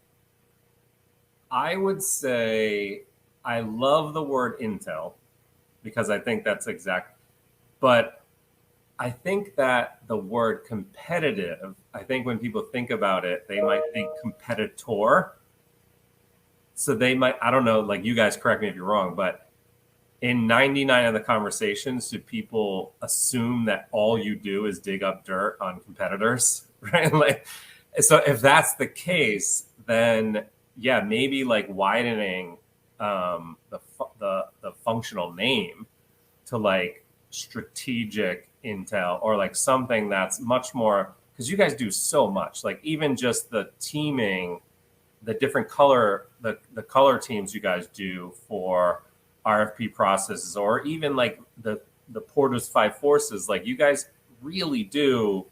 I would say I love the word Intel because I think that's exact. But I think that the word competitive, I think when people think about it, they might think competitor. So they might, I don't know, like you guys correct me if you're wrong, but in 99 of the conversations, do people assume that all you do is dig up dirt on competitors, right? Like, so if that's the case, then yeah, maybe like widening the functional name to like strategic intel, or like something that's much more, because you guys do so much, like even just the teaming, the different color, the color teams you guys do for RFP processes, or even like the Porter's 5 forces, like you guys really do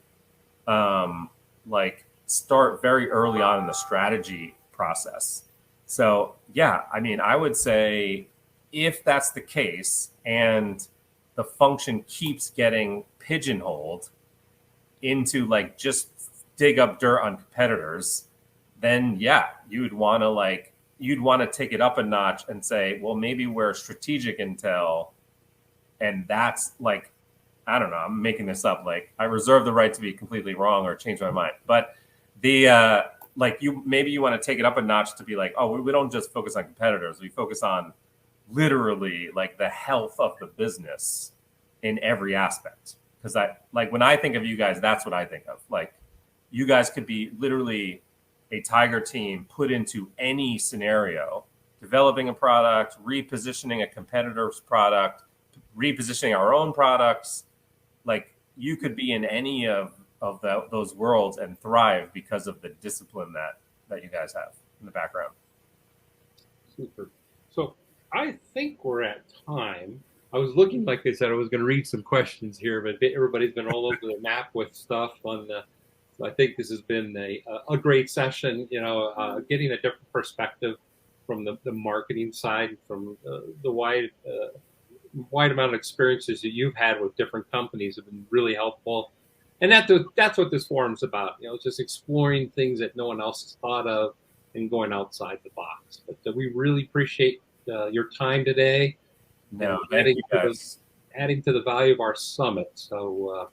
like start very early on in the strategy process. So yeah, I mean, I would say if that's the case and the function keeps getting pigeonholed into like just dig up dirt on competitors, then yeah, you'd want to take it up a notch and say, well, maybe we're strategic intel. And that's like, I don't know, I'm making this up. Like I reserve the right to be completely wrong or change my mind. But the, like you want to take it up a notch to be like, oh, we don't just focus on competitors. We focus on literally like the health of the business in every aspect. Because like when I think of you guys, that's what I think of. Like you guys could be literally a Tiger team put into any scenario, developing a product, repositioning a competitor's product, repositioning our own products. Like you could be in any of those worlds and thrive because of the discipline that you guys have in the background. Super. So I think we're at time. I was looking, like I said, I was going to read some questions here, but everybody's been all over the map with stuff on the. So I think this has been a great session. Getting a different perspective from the marketing side, from the wide amount of experiences that you've had with different companies have been really helpful. And that's what this forum's about. Just exploring things that no one else has thought of and going outside the box. But we really appreciate your time today. No, thank you guys. Adding to the value of our summit. So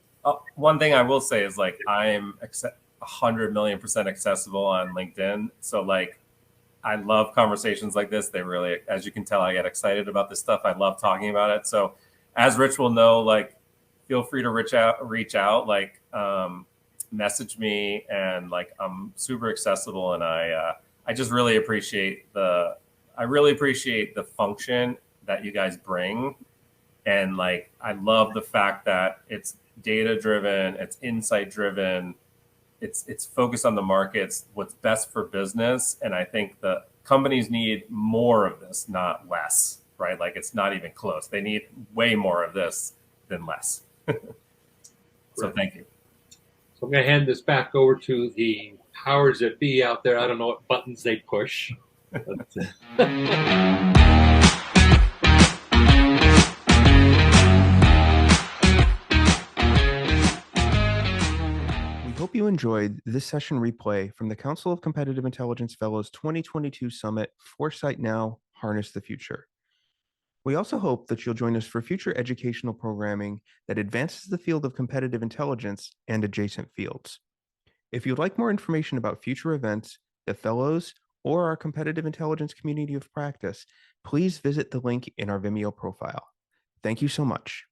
one thing I will say is like I'm 100,000,000% accessible on LinkedIn. So like I love conversations like this. They really, as you can tell, I get excited about this stuff. I love talking about it. So as Rich will know, like feel free to reach out, like message me, and like I'm super accessible, and I just really appreciate the function that you guys bring. And like I love the fact that it's data driven, it's insight driven, it's focused on the markets, what's best for business. And I think the companies need more of this, not less, right? Like it's not even close. They need way more of this than less. So thank you. So I'm going to hand this back over to the powers that be out there. I don't know what buttons they push. Hope you enjoyed this session replay from the Council of Competitive Intelligence Fellows 2022 Summit, Foresight Now, Harness the Future. We also hope that you'll join us for future educational programming that advances the field of competitive intelligence and adjacent fields. If you'd like more information about future events, the Fellows, or our competitive intelligence community of practice, please visit the link in our Vimeo profile. Thank you so much.